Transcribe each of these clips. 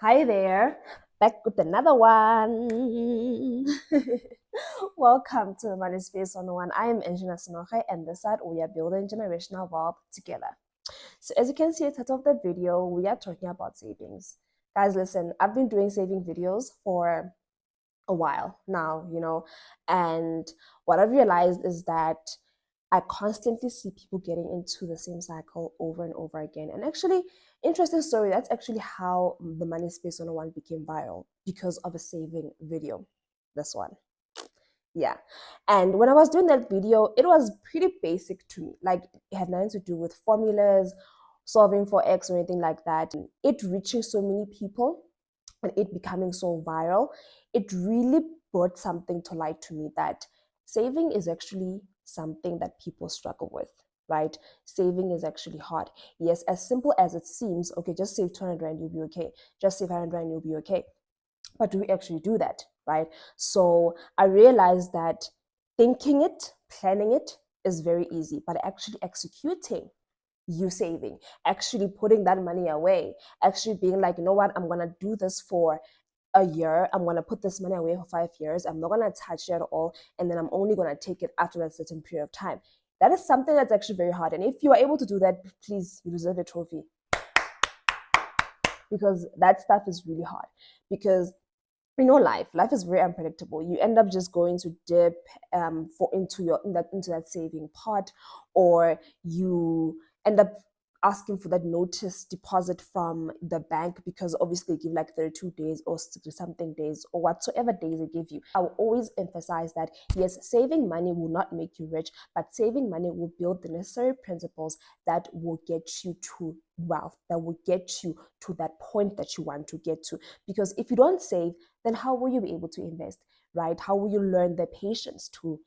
Hi there, back with another one. Welcome to Money Space 101. I am Angelina Senoge, and this side we are building generational wealth together. So, as you can see at the top of the video, we are talking about savings. Guys, listen, I've been doing saving videos for a while now, and what I've realized is that I constantly see people getting into the same cycle over and over again. And actually, interesting story, that's actually how the Money Space 101 became viral because of a saving video. This one. Yeah. And when I was doing that video, it was pretty basic to me. Like, it had nothing to do with formulas, solving for X or anything like that. It reaching so many people and it becoming so viral, it really brought something to light to me that saving is actually something that people struggle with, right? Saving is actually hard. Yes, as simple as it seems, okay, just save 200 Rand, you'll be okay. Just save 100 Rand, you'll be okay. But do we actually do that, right? So I realized that thinking it, planning it is very easy, but actually executing you saving, actually putting that money away, actually being like, you know what, I'm gonna do this for a year. I'm gonna put this money away for 5 years. I'm not gonna touch it at all, and then I'm only gonna take it after a certain period of time. That is something that's actually very hard. And if you are able to do that, please, you deserve a trophy because that stuff is really hard. Because life is very unpredictable. You end up just going to dip into that saving pot, or you end up asking for that notice deposit from the bank because obviously they give like 32 days or 60 something days or whatsoever days they give you. I will always emphasize that yes, saving money will not make you rich, but saving money will build the necessary principles that will get you to wealth, that will get you to that point that you want to get to. Because if you don't save, then how will you be able to invest, right? How will you learn the patience to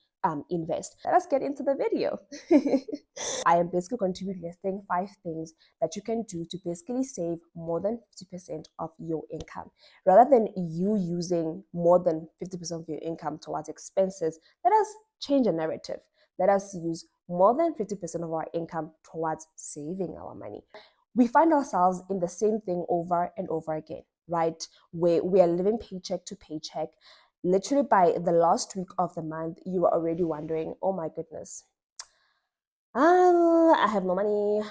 invest? Let us get into the video. I am basically going to be listing 5 things that you can do to basically save more than 50% of your income. Rather than you using more than 50% of your income towards expenses, let us change the narrative. Let us use more than 50% of our income towards saving our money. We find ourselves in the same thing over and over again, right? Where we are living paycheck to paycheck. Literally by the last week of the month, you are already wondering, oh my goodness, I have no money.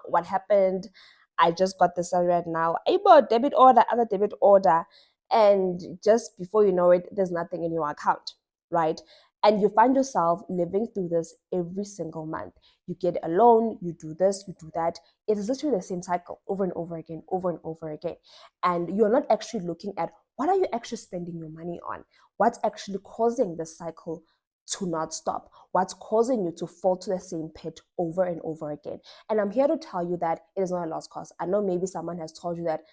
What happened? I just got the salary right now. I bought debit order, other debit order, and just before you know it, there's nothing in your account, right? And you find yourself living through this every single month. You get a loan, you do this, you do that. It is literally the same cycle over and over again, over and over again. And you're not actually looking at what are you actually spending your money on? What's actually causing the cycle to not stop? What's causing you to fall to the same pit over and over again? And I'm here to tell you that it is not a lost cause. I know maybe someone has told you that,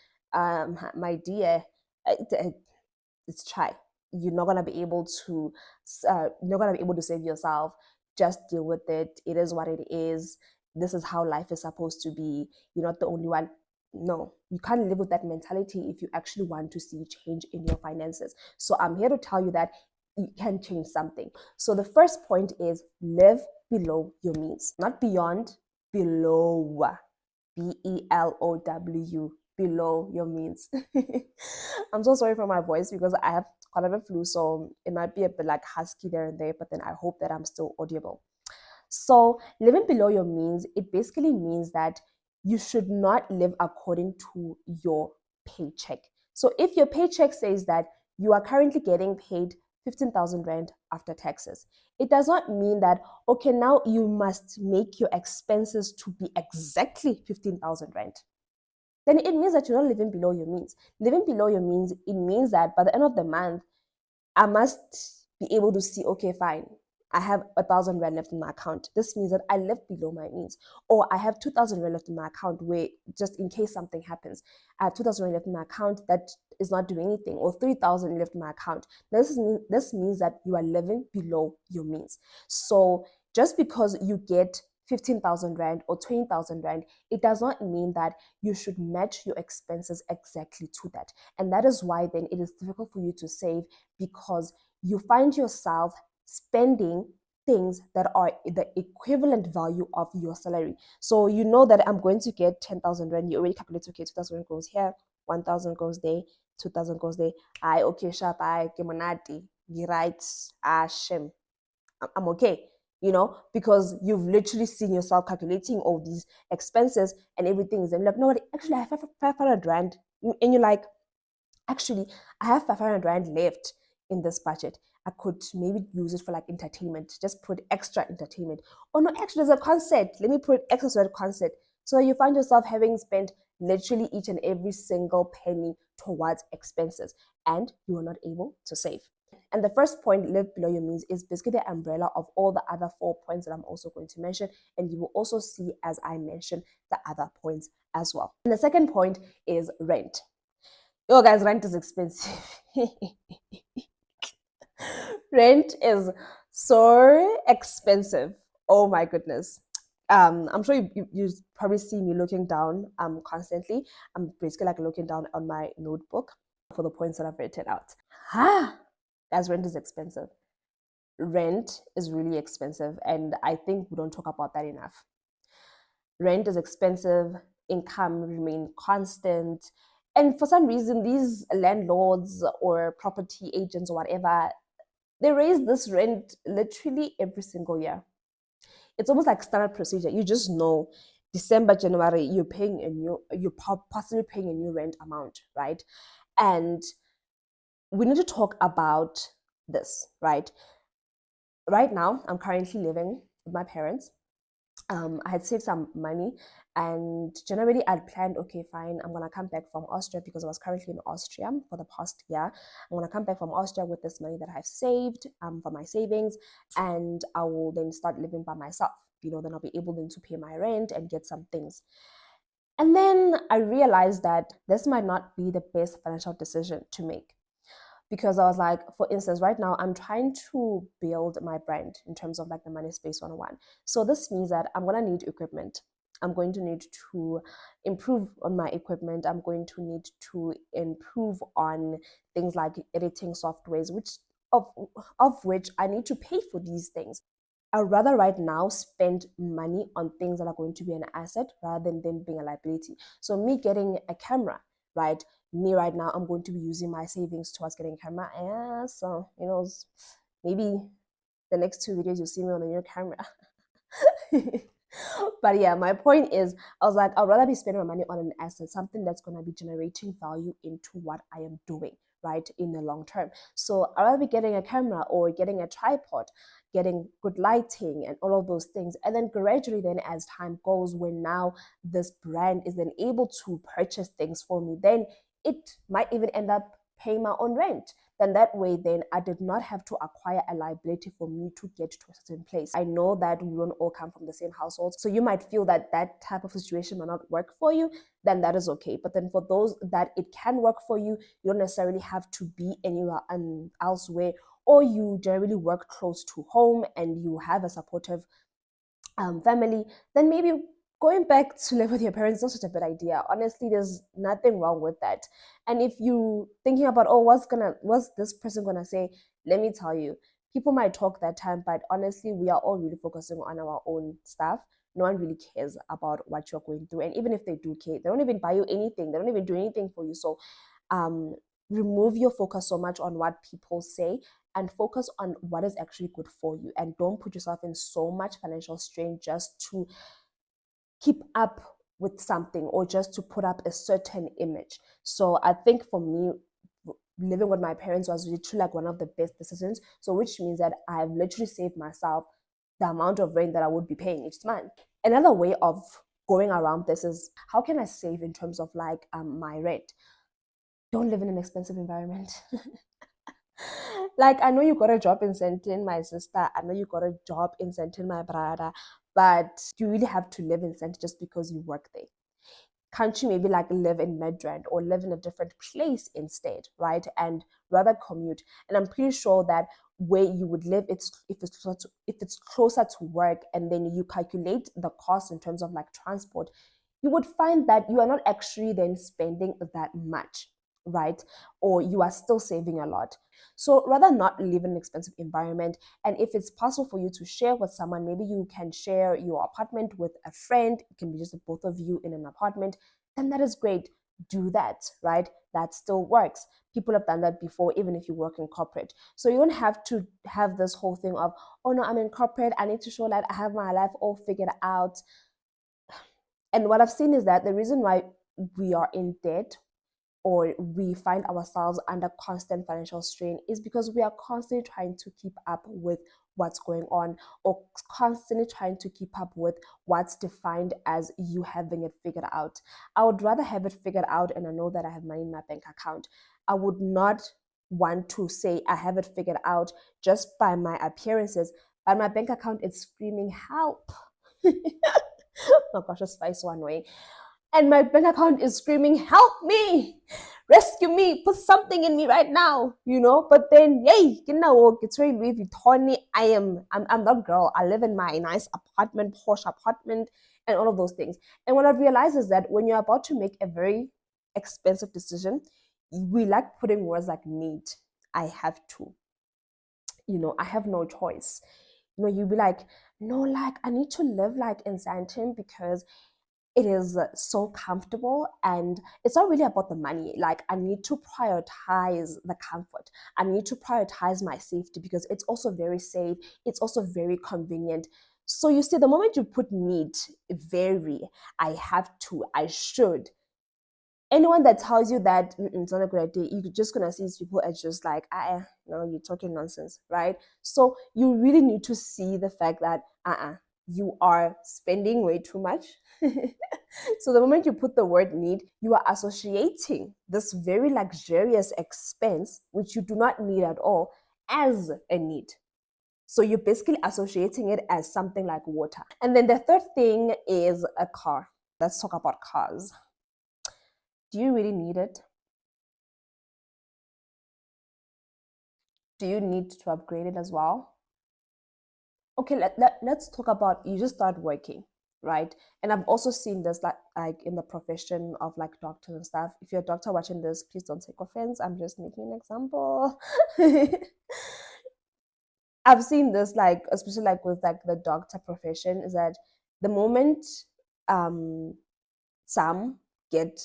my dear, it's try. You're not gonna be able to, save yourself. Just deal with it. It is what it is. This is how life is supposed to be. You're not the only one. No, you can't live with that mentality if you actually want to see change in your finances. So I'm here to tell you that you can change something. So the first point is live below your means, not beyond, below. BELOW, below your means. I'm so sorry for my voice because I have kind of a flu, so it might be a bit like husky there and there, but then I hope that I'm still audible. So living below your means, it basically means that you should not live according to your paycheck. So if your paycheck says that you are currently getting paid 15,000 Rand after taxes, it does not mean that, okay, now you must make your expenses to be exactly 15,000 Rand. Then it means that you're not living below your means. Living below your means, it means that by the end of the month, I must be able to see, okay, fine, I have 1,000 Rand left in my account. This means that I live below my means. Or I have 2,000 Rand left in my account where just in case something happens, I have 2,000 Rand left in my account that is not doing anything, or 3,000 left in my account. This means that you are living below your means. So just because you get 15,000 Rand or 20,000 Rand, it does not mean that you should match your expenses exactly to that. And that is why then it is difficult for you to save, because you find yourself spending things that are the equivalent value of your salary. So you know that I'm going to get 10,000 Rand. You already calculate, okay, 2,000 Rand goes here, 1,000 goes there, 2,000 goes there. I okay, sharp, I kemonati, right, shame. I'm okay, because you've literally seen yourself calculating all these expenses and everything is, and like, no, actually, I have 500 rand. And you're like, actually, I have 500 rand left in this budget. I could maybe use it for like entertainment, just put extra entertainment. Oh no, actually, there's a concert. Let me put extra for a concert. So you find yourself having spent literally each and every single penny towards expenses, and you are not able to save. And the first point, live below your means, is basically the umbrella of all the other 4 points that I'm also going to mention. And you will also see as I mention the other points as well. And the second point is rent. Yo, guys, rent is expensive. Rent is so expensive. Oh my goodness. I'm sure you probably see me looking down constantly. I'm basically like looking down on my notebook for the points that I've written out. Guys, rent is expensive. Rent is really expensive, and I think we don't talk about that enough. Rent is expensive, income remain constant, and for some reason these landlords or property agents or whatever, they raise this rent literally every single year. It's almost like standard procedure. You just know December, January, you're possibly paying a new rent amount, right? And we need to talk about this, right? Right now, I'm currently living with my parents. I had saved some money, and generally I'd planned, okay, fine, I'm gonna come back from Austria because I was currently in Austria for the past year. I'm gonna come back from Austria with this money that I've saved for my savings, and I will then start living by myself. Then I'll be able then to pay my rent and get some things. And then I realized that this might not be the best financial decision to make, because I was like, for instance, right now I'm trying to build my brand in terms of like the Money Space 101. So this means that I'm going to need equipment. I'm going to need to improve on my equipment. I'm going to need to improve on things like editing softwares, of which I need to pay for these things. I'd rather right now spend money on things that are going to be an asset rather than them being a liability. So me getting a camera, right? Me right now, I'm going to be using my savings towards getting a camera. Yeah, so maybe the next 2 videos you'll see me on the new camera. But yeah, my point is, I was like, I'd rather be spending my money on an asset, something that's going to be generating value into what I am doing, right, in the long term. So I'd rather be getting a camera or getting a tripod, getting good lighting and all of those things. And then gradually then as time goes, when now this brand is then able to purchase things for me, then it might even end up paying my own rent. Then that way, then I did not have to acquire a liability for me to get to a certain place. I know that we don't all come from the same household, so you might feel that that type of situation might not work for you. Then that is okay. But then for those that it can work for you, you don't necessarily have to be anywhere elsewhere, or you generally work close to home and you have a supportive family, then maybe going back to live with your parents is not such a bad idea. Honestly, there's nothing wrong with that. And if you thinking about, oh, what's this person gonna say? Let me tell you, people might talk that time, but honestly, we are all really focusing on our own stuff. No one really cares about what you're going through. And even if they do care, they don't even buy you anything. They don't even do anything for you. So um remove your focus so much on what people say and focus on what is actually good for you, and don't put yourself in so much financial strain just to keep up with something or just to put up a certain image. So I think for me, living with my parents was literally like one of the best decisions. So which means that I've literally saved myself the amount of rent that I would be paying each month. Another way of going around this is, how can I save in terms of like my rent? Don't live in an expensive environment. Like, I know you got a job in Sentin, my sister. I know you got a job in Sentin, my brother. But do you really have to live in Sentin just because you work there? Can't you maybe like live in Midrand or live in a different place instead, right? And rather commute. And I'm pretty sure that where you would live, if it's closer to work, and then you calculate the cost in terms of like transport, you would find that you are not actually then spending that much, right? Or you are still saving a lot. So rather not live in an expensive environment. And if it's possible for you to share with someone, maybe you can share your apartment with a friend. It can be just the both of you in an apartment. Then that is great. do that, right? That still works. People have done that before, even if you work in corporate. So you don't have to have this whole thing of, oh no, I'm in corporate, I need to show that I have my life all figured out. And what I've seen is that the reason why we are in debt or we find ourselves under constant financial strain is because we are constantly trying to keep up with what's going on, or constantly trying to keep up with what's defined as you having it figured out. I would rather have it figured out and I know that I have money in my bank account. I would not want to say I have it figured out just by my appearances, but my bank account is screaming help. Oh gosh, just spice one way. And my bank account is screaming, help me, rescue me, put something in me right now, you know. But then, yay, you know, it's really Louis Vuitton. I'm that girl. I live in my nice apartment, posh apartment, and all of those things. And what I've realized is that when you're about to make a very expensive decision, we like putting words like need. I have to, you know, I have no choice. You know, you'd be like, no, like I need to live like in Zanton because it is so comfortable, and it's not really about the money. Like I need to prioritize the comfort. I need to prioritize my safety because it's also very safe. It's also very convenient. So you see, the moment you put need, very, I have to, I should, anyone that tells you that it's not a good idea, you're just gonna see these people as just like, no, you're talking nonsense, right? So you really need to see the fact that you are spending way too much. So the moment you put the word need, you are associating this very luxurious expense, which you do not need at all, as a need. So you're basically associating it as something like water. And then the third thing is a car. Let's talk about cars. Do you really need it? Do you need to upgrade it as well? Okay, let's talk about, you just start working, right? And I've also seen this like in the profession of like doctors and stuff. If you're a doctor watching this, please don't take offense. I'm just making an example. I've seen this like, especially like with like the doctor profession, is that the moment um some get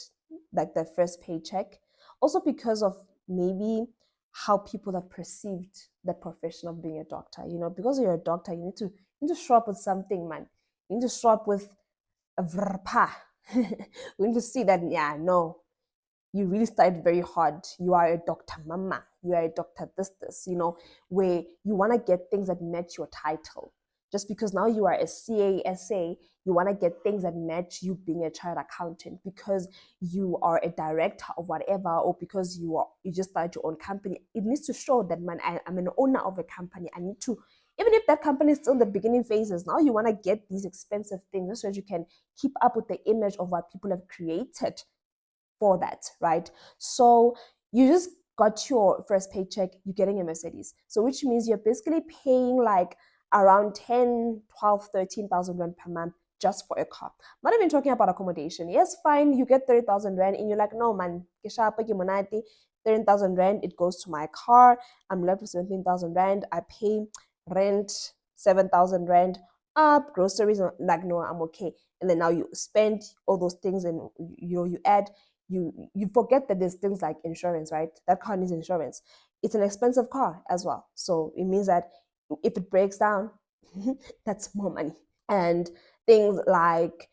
like their first paycheck, also because of maybe how people have perceived the profession of being a doctor. You know, because you're a doctor, you need to show up with something, man. You need to show up with a vrpa. We need to see that, yeah, no, you really studied very hard. You are a doctor mama. You are a doctor this, you know, where you want to get things that match your title. Just because now you are a CASA, you want to get things that match you being a child accountant because you are a director of whatever, or because you just started your own company. It needs to show that, man, I'm an owner of a company. I need to, even if that company is still in the beginning phases, now you want to get these expensive things so that you can keep up with the image of what people have created for that, right? So you just got your first paycheck, you're getting a Mercedes. So which means you're basically paying like around 10, 12, 13,000 rand per month just for a car. Not even talking about accommodation. Yes, fine, you get 30,000 rand and you're like, no man, 13,000 rand, it goes to my car. I'm left with 17,000 rand. I pay rent 7,000 rand up, groceries, like no, I'm okay. And then now you spend all those things and you add, you forget that there's things like insurance, right? That car needs insurance. It's an expensive car as well. So it means that if it breaks down, that's more money. And things like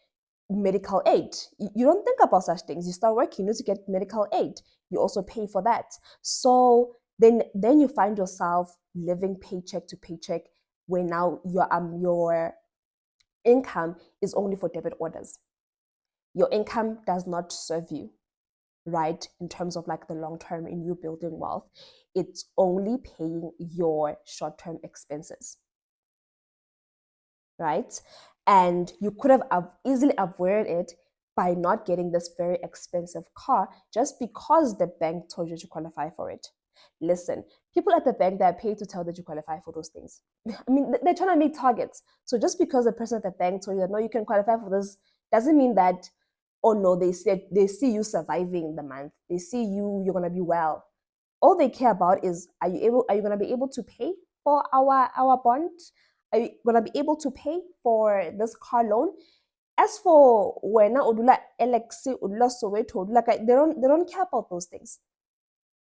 medical aid. You don't think about such things. You start working, you need to get medical aid. You also pay for that. So then you find yourself living paycheck to paycheck, where now your income is only for debit orders. Your income does not serve you, right? In terms of like the long term in you building wealth, it's only paying your short term expenses, right? And you could have easily avoided it by not getting this very expensive car just because the bank told you to qualify for it. Listen, people at the bank, they're paid to tell that you qualify for those things. I mean, they're trying to meet targets. So just because the person at the bank told you that no, you can qualify for this, doesn't mean that, oh no, they see you surviving the month. They see you're gonna be well. All they care about is, are you gonna be able to pay for our bond? Are you gonna be able to pay for this car loan? As for wena odula Alex, odula Soweto, odula they don't care about those things.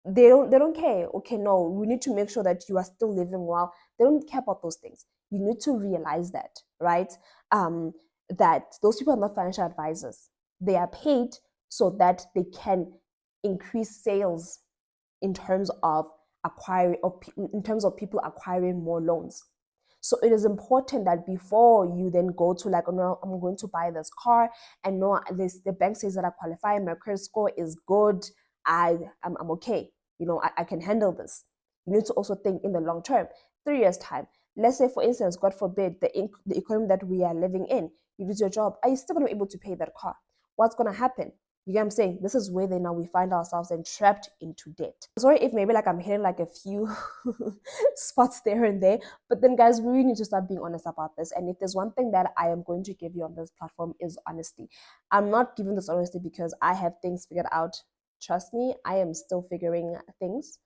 They don't care. Okay, no, we need to make sure that you are still living well. They don't care about those things. You need to realize that, right? Um, that those people are not financial advisors. They are paid so that they can increase sales in terms of acquiring, or in terms of people acquiring more loans. So it is important that before you then go to like, oh no, I'm going to buy this car, and no, this the bank says that I qualify, my credit score is good, I'm okay, I can handle this. You need to also think in the long term, 3 years time. Let's say, for instance, God forbid, the economy that we are living in, you lose your job, are you still going to be able to pay that car? What's going to happen? You get what I'm saying? This is where then now we find ourselves entrapped into debt. Sorry if maybe like I'm hitting like a few spots there and there, but then guys, we really need to start being honest about this. And if there's one thing that I am going to give you on this platform is honesty. I'm not giving this honesty because I have things figured out. Trust me, I am still figuring things.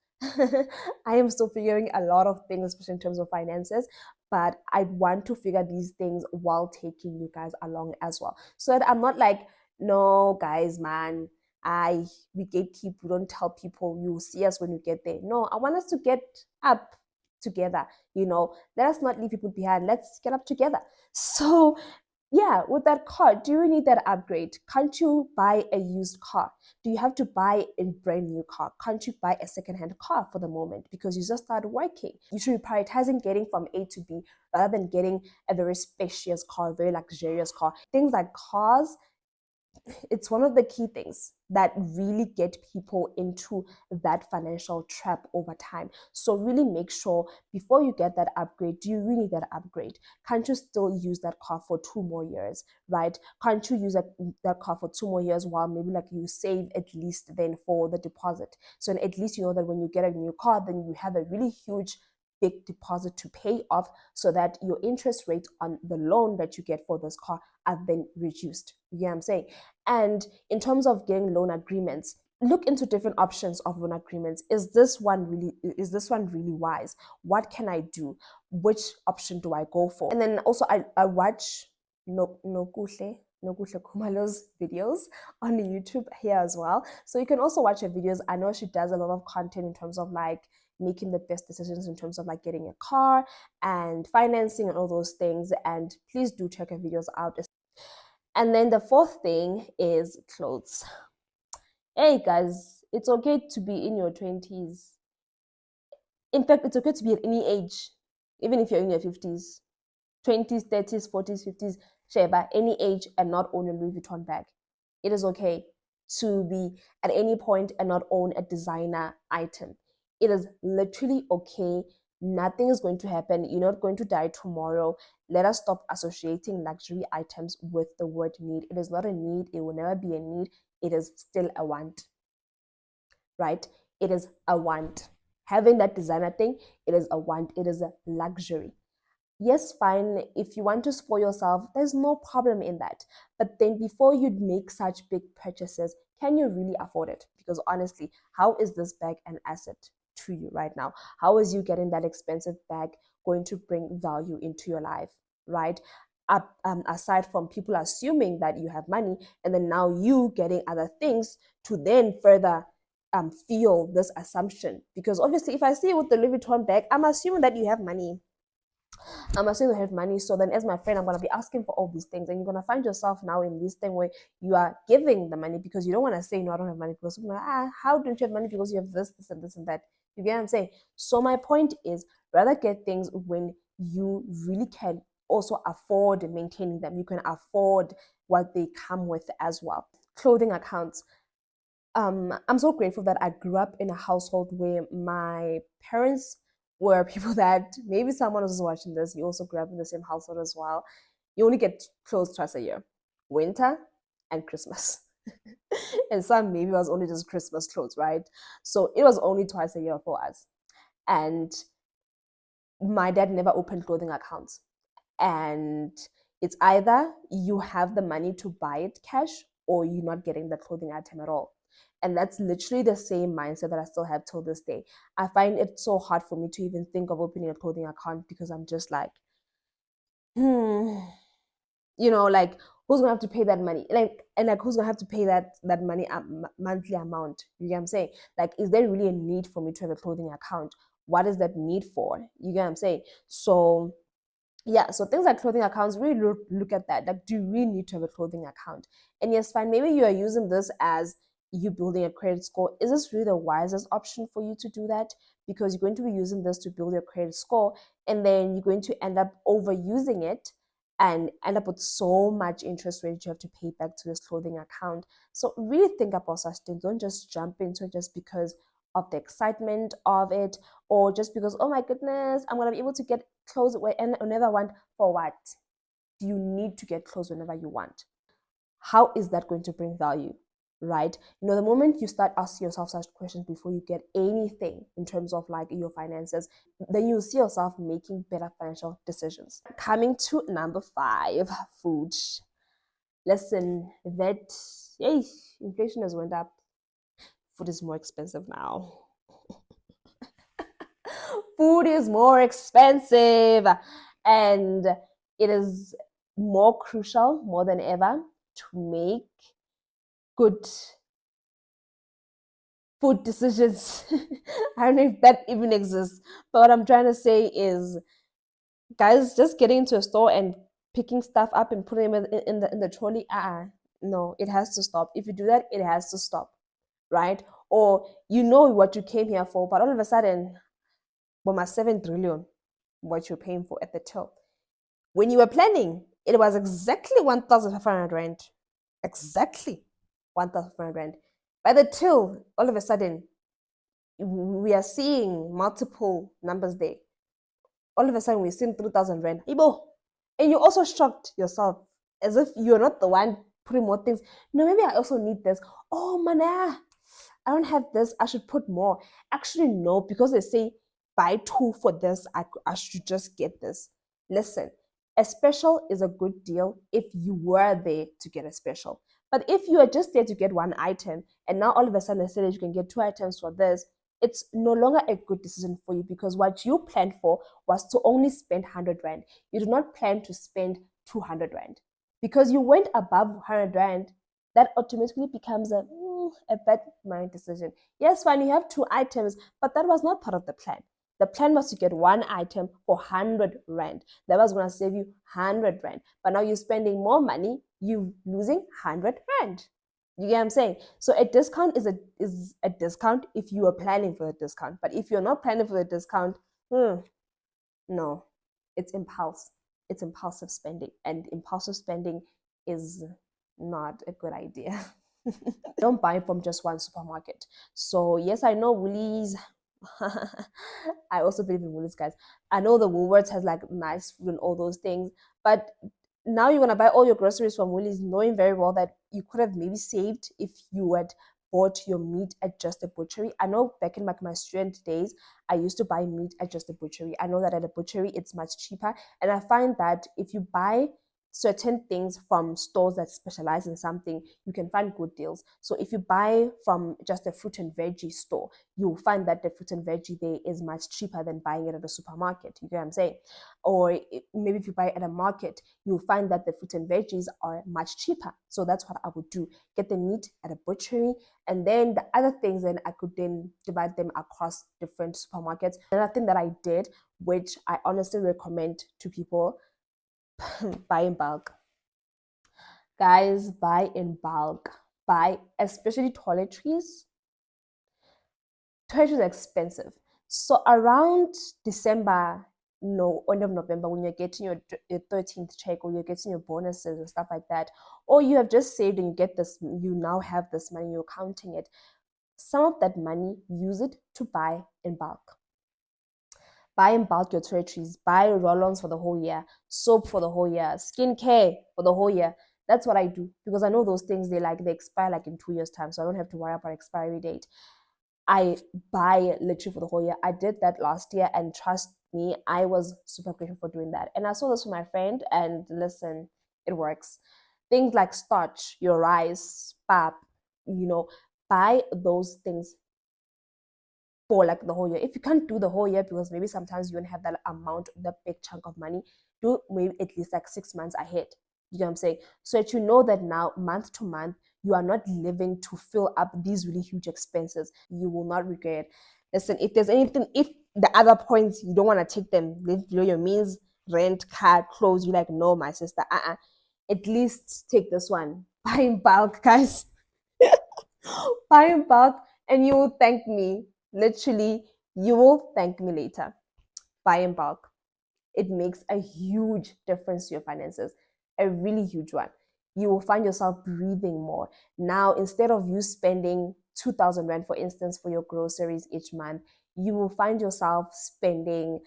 I am still figuring a lot of things, especially in terms of finances, but I want to figure these things while taking you guys along as well. So that I'm not like, no, guys, man, we gatekeep, we don't tell people, you'll see us when you get there. No, I want us to get up together. Let us not leave people behind. Let's get up together. So yeah, with that car, do you need that upgrade? Can't you buy a used car? Do you have to buy a brand new car? Can't you buy a second-hand car for the moment because you just started working? You should be prioritizing getting from A to B rather than getting a very spacious car, a very luxurious car. Things like cars, it's one of the key things that really get people into that financial trap over time. So really make sure before you get that upgrade, do you really need that upgrade? Can't you still use that car for 2 more years, right? Can't you use that car for 2 more years while maybe like you save at least then for the deposit? So at least you know that when you get a new car, then you have a really huge big deposit to pay off so that your interest rate on the loan that you get for this car have been reduced. You get what I'm saying? And in terms of getting loan agreements, look into different options of loan agreements. Is this one really wise? What can I do? Which option do I go for? And then also I watch Nokuhle Kumalo's videos on YouTube here as well. So you can also watch her videos. I know she does a lot of content in terms of like making the best decisions in terms of like getting a car and financing and all those things. And please do check her videos out. And then the fourth thing is clothes. Hey guys, it's okay to be in your 20s. In fact, it's okay to be at any age, even if you're in your 50s, 20s, 30s, 40s, 50s, sheba, any age and not own a Louis Vuitton bag. It is okay to be at any point and not own a designer item. It is literally okay. Nothing is going to happen. You're not going to die tomorrow. Let us stop associating luxury items with the word need. It is not a need. It will never be a need. It is still a want, right? It is a want. Having that designer thing, it is a want. It is a luxury. Yes, fine, if you want to spoil yourself, there's no problem in that. But then before you make such big purchases, can you really afford it? Because honestly, how is this bag an asset to you right now? How is you getting that expensive bag going to bring value into your life, right? Aside from people assuming that you have money, and then now you getting other things to then further feel this assumption. Because obviously, if I see you with the Louis Vuitton bag, I'm assuming that you have money. I'm assuming you have money. So then, as my friend, I'm going to be asking for all these things. And you're going to find yourself now in this thing where you are giving the money because you don't want to say, no, I don't have money. Because you're like, how don't you have money? Because you have this, and this, and that. You get what I'm saying? So my point is, rather get things when you really can also afford maintaining them. You can afford what they come with as well. Clothing accounts. I'm so grateful that I grew up in a household where my parents were people that maybe someone who's watching this, you also grew up in the same household as well. You only get clothes twice a year, winter and Christmas. And some maybe it was only just Christmas clothes, right? So it was only twice a year for us. And my dad never opened clothing accounts. And it's either you have the money to buy it cash or you're not getting the clothing item at all. And that's literally the same mindset that I still have till this day. I find it so hard for me to even think of opening a clothing account because I'm just like, like who's gonna have to pay that money? Like who's gonna have to pay that money monthly amount? You get what I'm saying? Like, is there really a need for me to have a clothing account? What is that need for? You get what I'm saying? So yeah, so things like clothing accounts, really look at that. Like, do you really need to have a clothing account? And yes, fine, maybe you are using this as you building a credit score. Is this really the wisest option for you to do that? Because you're going to be using this to build your credit score, and then you're going to end up overusing it and end up with so much interest rate you have to pay back to this clothing account. So really think about such things. Don't just jump into it just because of the excitement of it, or just because, oh my goodness, I'm gonna be able to get clothes whenever I want. For what? Do you need to get clothes whenever you want? How is that going to bring value? Right? The moment you start asking yourself such questions before you get anything in terms of like your finances, then you'll see yourself making better financial decisions. Coming to number 5, food. Listen, that, hey, inflation has went up. Food is more expensive now. Food is more expensive, and it is more crucial, more than ever, to make good food decisions. I don't know if that even exists, but what I'm trying to say is, guys, just getting into a store and picking stuff up and putting them in the trolley, no, it has to stop. If you do that, it has to stop, right? Or you know what you came here for, but all of a sudden, well, my 7 trillion, what you're paying for at the till. When you were planning, it was exactly 1,500 rand. Exactly 1,500 rand. By the till, all of a sudden, we are seeing multiple numbers there. All of a sudden, we're seeing 3,000 rand. Ibo. And you also shocked yourself as if you're not the one putting more things. No, maybe I also need this. Oh, man, I don't have this. I should put more. Actually, no, because they say buy 2 for this. I should just get this. Listen, a special is a good deal if you were there to get a special. But if you are just there to get one item and now all of a sudden they say that you can get 2 items for this, it's no longer a good decision for you, because what you planned for was to only spend 100 rand. You did not plan to spend 200 rand. Because you went above 100 rand, that automatically becomes a bad mind decision. Yes, fine, you have 2 items, but that was not part of the plan. The plan was to get 1 item for 100 rand. That was going to save you 100 rand. But now you're spending more money, you're losing 100 rand. You get what I'm saying? So a discount is a discount if you are planning for the discount. But if you're not planning for the discount, no, it's impulse. It's impulsive spending, and impulsive spending is not a good idea. Don't buy from just one supermarket. So yes, I know Woolies. I also believe in Woolies, guys. I know the Woolworths has like nice food and all those things, but now you're gonna buy all your groceries from Woolies, knowing very well that you could have maybe saved if you had bought your meat at just a butchery. I know back in my student days, I used to buy meat at just a butchery. I know that at a butchery it's much cheaper, and I find that if you buy certain things from stores that specialize in something, you can find good deals. So if you buy from just a fruit and veggie store, you'll find that the fruit and veggie there is much cheaper than buying it at a supermarket. You get what I'm saying? Or maybe if you buy at a market, you'll find that the fruit and veggies are much cheaper. So that's what I would do. Get the meat at a butchery, and then the other things, then I could then divide them across different supermarkets. Another thing that I did, which I honestly recommend to people, buy in bulk. Guys, buy in bulk. Buy, especially toiletries. Toiletries are expensive. So around December, no, end of November, when you're getting your 13th check, or you're getting your bonuses and stuff like that, or you have just saved and you get this, you now have this money, you're counting it. Some of that money, use it to buy in bulk. Buy in bulk your toiletries, buy roll-ons for the whole year, soap for the whole year, skincare for the whole year. That's what I do, because I know those things, they expire like in 2 years' time, so I don't have to worry about expiry date. I buy literally for the whole year. I did that last year, and trust me, I was super grateful for doing that. And I saw this from my friend, and listen, it works. Things like starch, your rice, pap, buy those things for like the whole year. If you can't do the whole year, because maybe sometimes you don't have that amount, that big chunk of money, do maybe at least like 6 months ahead. You know what I'm saying? So that you know that now, month to month, you are not living to fill up these really huge expenses. You will not regret. Listen, if there's anything, if the other points you don't want to take them, live below your means, rent, car, clothes, you're like, no, my sister, at least take this one. Buy in bulk, guys. Buy in bulk, and you will thank me. Literally, you will thank me later. Buy in bulk. It makes a huge difference to your finances, a really huge one. You will find yourself breathing more. Now, instead of you spending 2,000 Rand, for instance, for your groceries each month, you will find yourself spending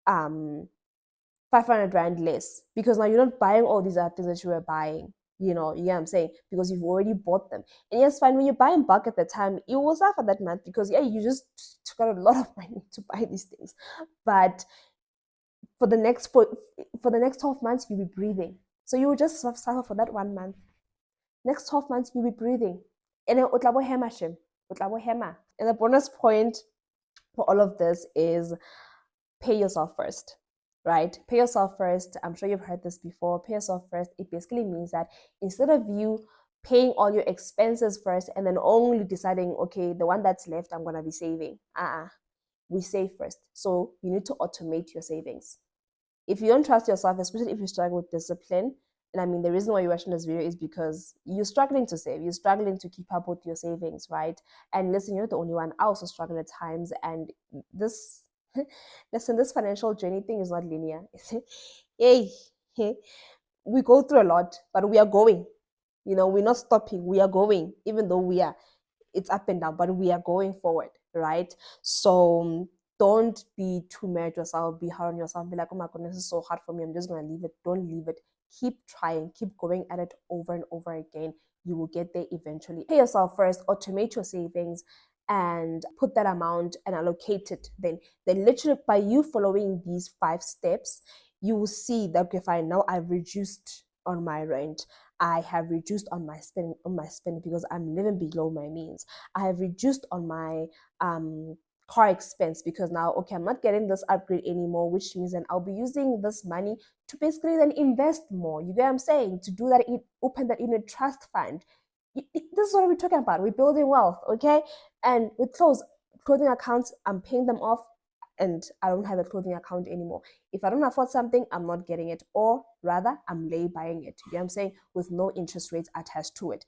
500 Rand less, because now you're not buying all these other things that you were buying. You know what I'm saying? Because you've already bought them. And yes, fine, when you buy in bulk at the time, you will suffer that month because, yeah, you just took out a lot of money to buy these things. But for the next for the next 12 months, you'll be breathing. So you will just suffer for that 1 month. Next 12 months, you'll be breathing. And then utlabo hema shem. Utlabo hema. And the bonus point for all of this is pay yourself first, right? Pay yourself first. I'm sure you've heard this before. Pay yourself first. It basically means that instead of you paying all your expenses first and then only deciding, okay, the one that's left, I'm going to be saving. We save first. So you need to automate your savings. If you don't trust yourself, especially if you struggle with discipline, and I mean, the reason why you're watching this video is because you're struggling to save, you're struggling to keep up with your savings, right? And listen, you're not the only one. I also struggle at times, and this, listen, this financial journey thing is not linear. Hey, we go through a lot, but we are going. We're not stopping. We are going, even though it's up and down, but we are going forward, right? So don't be too mad at yourself, be hard on yourself, be like, oh my goodness, this is so hard for me, I'm just gonna leave it. Don't leave it. Keep trying, keep going at it over and over again. You will get there eventually. Pay yourself first, automate your savings, and put that amount and allocate it. Then literally by you following these 5 steps, you will see that, okay, fine, now I've reduced on my rent, I have reduced on my spending because I'm living below my means. I have reduced on my car expense because now, okay, I'm not getting this upgrade anymore, which means then I'll be using this money to basically then invest more. You get what I'm saying? To do that, open that in a trust fund. This is what we're talking about. We're building wealth, okay? And with clothing accounts, I'm paying them off and I don't have a clothing account anymore. If I don't afford something, I'm not getting it, or rather, I'm lay buying it. You know what I'm saying? With no interest rates attached to it.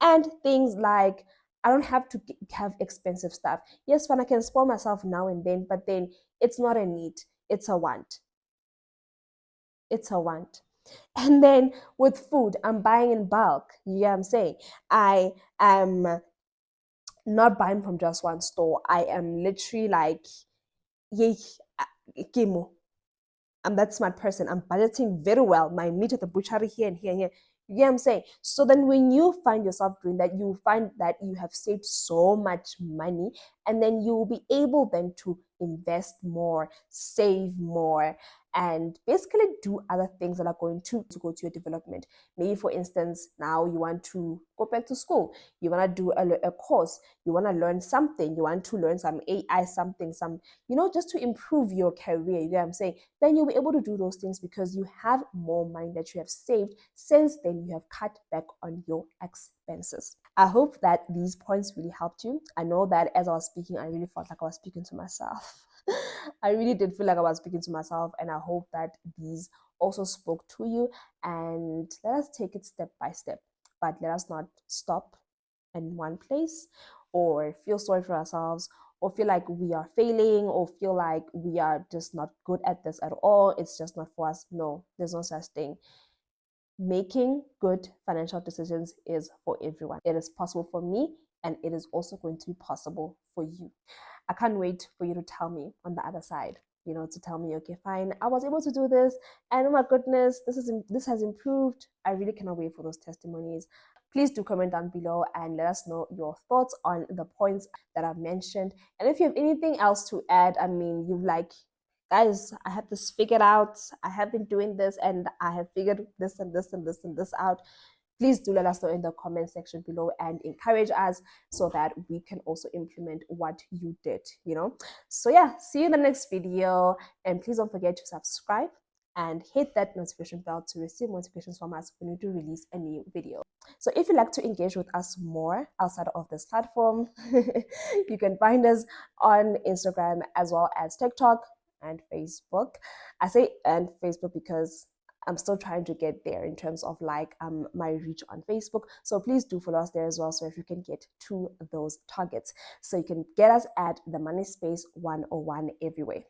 And things like, I don't have to have expensive stuff. Yes, fine, I can spoil myself now and then, but then it's not a need, it's a want. It's a want. And then with food, I'm buying in bulk. You know what I'm saying? I am not buying from just one store. I am literally like, yay, Kimo. I'm that smart person. I'm budgeting very well. My meat at the butchery here and here and here. You get what I'm saying? So then when you find yourself doing that, you find that you have saved so much money, and then you will be able then to invest more, save more, and basically do other things that are going to go to your development. Maybe, for instance, now you want to go back to school. You want to do a course. You want to learn something. You want to learn some AI, something, just to improve your career. You get what I'm saying? Then you'll be able to do those things because you have more money that you have saved. Since then, you have cut back on your expenses. I hope that these points really helped you. I know that as I was speaking, I really felt like I was speaking to myself. I really did feel like I was speaking to myself, and I hope that these also spoke to you. And let us take it step by step, but let us not stop in one place or feel sorry for ourselves or feel like we are failing or feel like we are just not good at this at all. It's just not for us. No, there's no such thing. Making good financial decisions is for everyone. It is possible for me, and it is also going to be possible for you. I can't wait for you to tell me on the other side, to tell me, okay, fine, I was able to do this, and oh my goodness, this has improved. I really cannot wait for those testimonies. Please do comment down below and let us know your thoughts on the points that I've mentioned. And if you have anything else to add, I mean, you've like, guys, I have this figured out. I have been doing this and I have figured this and this and this and this out. Please do let us know in the comment section below and encourage us so that we can also implement what you did, So yeah, see you in the next video. And please don't forget to subscribe, and hit that notification bell to receive notifications from us when we do release a new video. So if you'd like to engage with us more outside of this platform, you can find us on Instagram as well as TikTok and Facebook. I say and Facebook because I'm still trying to get there in terms of like my reach on Facebook. So please do follow us there as well, so if you can get to those targets. So you can get us at the Money Space 101 everywhere.